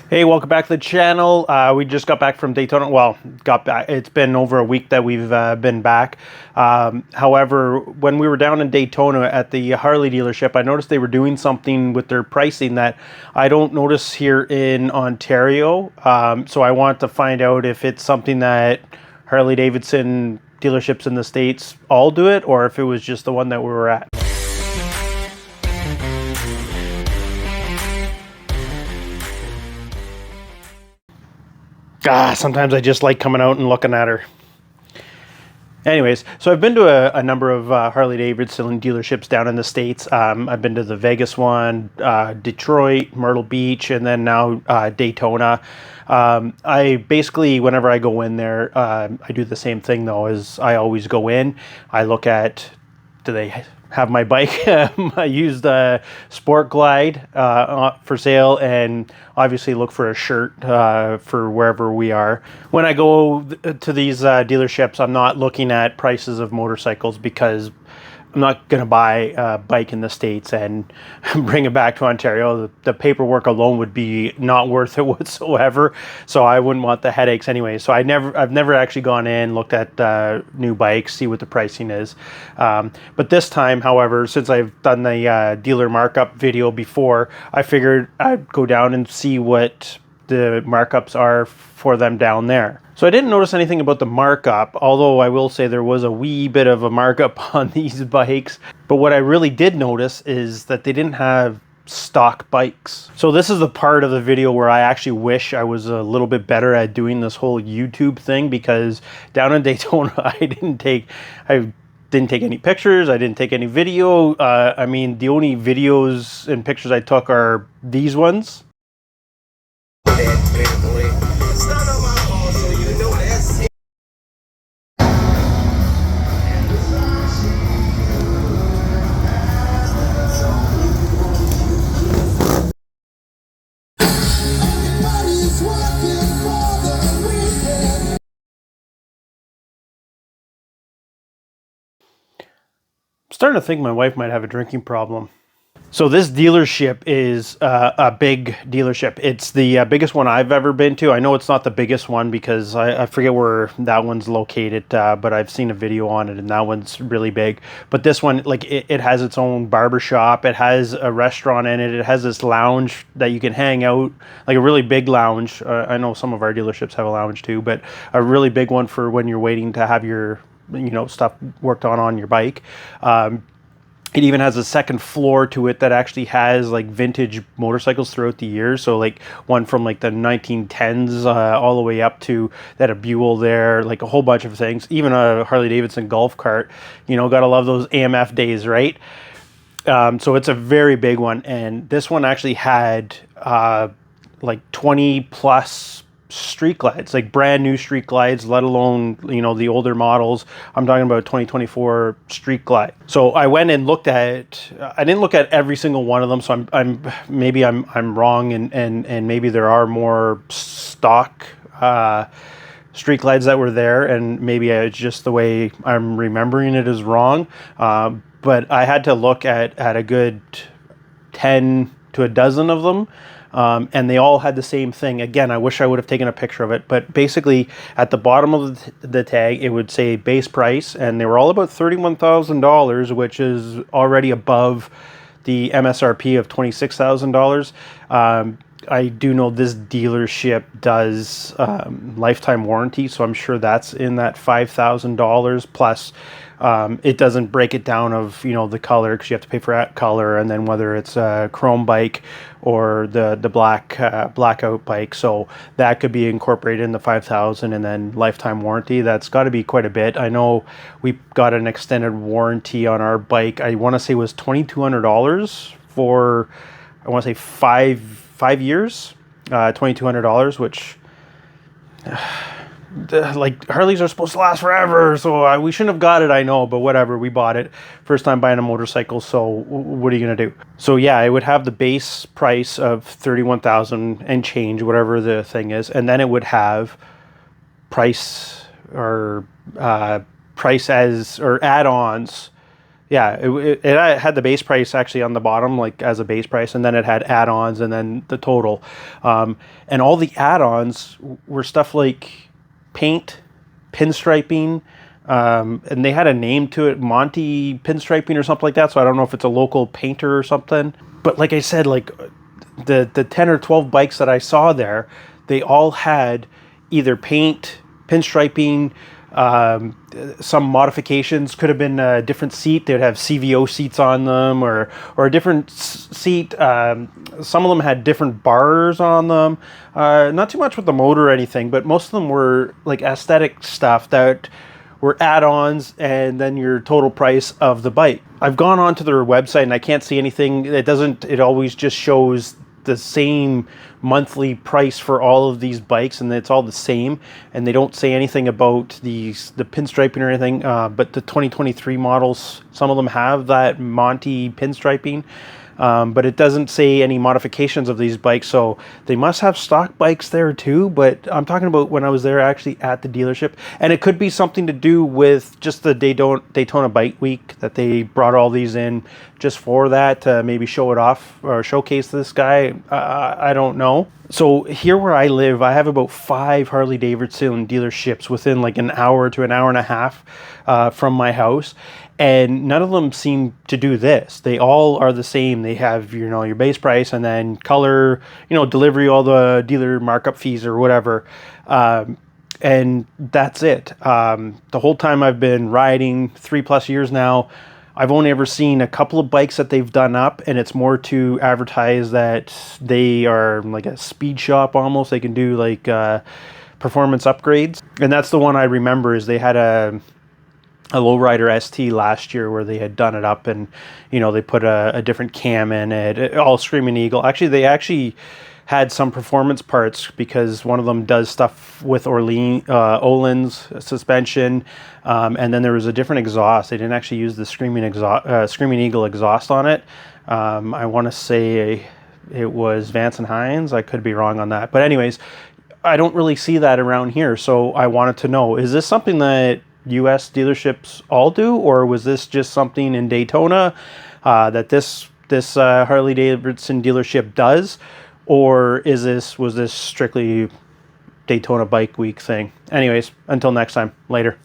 Hey, welcome back to the channel. We just got back from Daytona. Well, got back. It's been over a week that we've been back. However, when we were down in Daytona at the Harley dealership, I noticed they were doing something with their pricing that I don't notice here in Ontario. So I want to find out if it's something that Harley Davidson dealerships in the States all do it, or if it was just the one that we were at. Sometimes I just like coming out and looking at her. Anyways, so I've been to a number of Harley Davidson dealerships down in the States. I've been to the Vegas one, Detroit, Myrtle Beach, and then now Daytona. I basically, whenever I go in there, I do the same thing though, as I always go in. I look at, do they have my bike? I used a Sport Glide for sale, and obviously look for a shirt for wherever we are. When I go to these dealerships, I'm not looking at prices of motorcycles because I'm not going to buy a bike in the States and bring it back to Ontario. The paperwork alone would be not worth it whatsoever. So I wouldn't want the headaches anyway. So I've never actually gone in, looked at new bikes, see what the pricing is. But this time, however, since I've done the dealer markup video before, I figured I'd go down and see what the markups are for them down there. So I didn't notice anything about the markup, although I will say there was a wee bit of a markup on these bikes. But what I really did notice is that they didn't have stock bikes. So this is the part of the video where I actually wish I was a little bit better at doing this whole YouTube thing, because down in Daytona I didn't take any pictures, I didn't take any video. I mean, the only videos and pictures I took are these ones. I'm starting to think my wife might have a drinking problem. So this dealership is a big dealership. It's the biggest one I've ever been to. I know it's not the biggest one because I forget where that one's located, but I've seen a video on it and that one's really big. But this one, like it has its own barber shop. It has a restaurant in it. It has this lounge that you can hang out, like a really big lounge. I know some of our dealerships have a lounge too, but a really big one for when you're waiting to have your stuff worked on your bike. It even has a second floor to it that actually has like vintage motorcycles throughout the years. So like one from like the 1910s all the way up to that a Buell there, like a whole bunch of things. Even a Harley Davidson golf cart. Gotta love those AMF days, right? So it's a very big one. And this one actually had like 20 plus street glides, like brand new street glides, let alone the older models. I'm talking about 2024 street glide. So I went and looked at I didn't look at every single one of them, so I'm wrong, and maybe there are more stock street glides that were there, and maybe it's just the way I'm remembering it is wrong. But I had to look at a good 10 to a dozen of them. And they all had the same thing. Again, I wish I would have taken a picture of it, but basically at the bottom of the tag, it would say base price, and they were all about $31,000, which is already above the MSRP of $26,000. I do know this dealership does lifetime warranty, so I'm sure that's in that $5,000 plus. It doesn't break it down of the color, because you have to pay for that color, and then whether it's a chrome bike or the blackout bike. So that could be incorporated in the $5,000, and then lifetime warranty. That's got to be quite a bit. I know we got an extended warranty on our bike. I want to say it was $2,200 for, I want to say five years, $2,200, which like Harleys are supposed to last forever, so we shouldn't have got it, I know, but whatever, we bought it. First time buying a motorcycle, so what are you gonna do? So yeah, it would have the base price of $31,000 and change, whatever the thing is, and then it would have price as or add-ons Yeah, it had the base price actually on the bottom, like as a base price, and then it had add-ons and then the total. And all the add-ons were stuff like paint, pinstriping, and they had a name to it, Monty Pinstriping or something like that. So I don't know if it's a local painter or something. But like I said, like the 10 or 12 bikes that I saw there, they all had either paint, pinstriping, some modifications. Could have been a different seat. They'd have CVO seats on them, or a different seat. Some of them had different bars on them. Not too much with the motor or anything, but most of them were like aesthetic stuff that were add-ons and then your total price of the bike. I've gone onto their website and I can't see anything. It always just shows the same monthly price for all of these bikes, and it's all the same, and they don't say anything about the pinstriping or anything. But the 2023 models, some of them have that Monty pinstriping, but it doesn't say any modifications of these bikes, so they must have stock bikes there too. But I'm talking about when I was there actually at the dealership, and it could be something to do with just the Daytona Bike Week, that they brought all these in just for that, to maybe show it off or showcase this guy. I don't know. So here where I live, I have about 5 Harley Davidson dealerships within like an hour to an hour and a half from my house. And none of them seem to do this. They all are the same. They have, your base price and then color, delivery, all the dealer markup fees or whatever. And that's it. The whole time I've been riding, 3+ years now, I've only ever seen a couple of bikes that they've done up, and it's more to advertise that they are like a speed shop almost. They can do like performance upgrades. And that's the one I remember, is they had a lowrider ST last year where they had done it up, and they put a different cam in it, all Screaming Eagle. Actually, they had some performance parts, because one of them does stuff with Öhlins suspension, and then there was a different exhaust. They didn't actually use the Screaming Eagle exhaust on it. I want to say it was Vance and Hines. I could be wrong on that, but anyways, I don't really see that around here. So I wanted to know, is this something that U.S. dealerships all do, or was this just something in Daytona that this Harley Davidson dealership does, or was this strictly Daytona Bike Week thing? Anyways, until next time, later.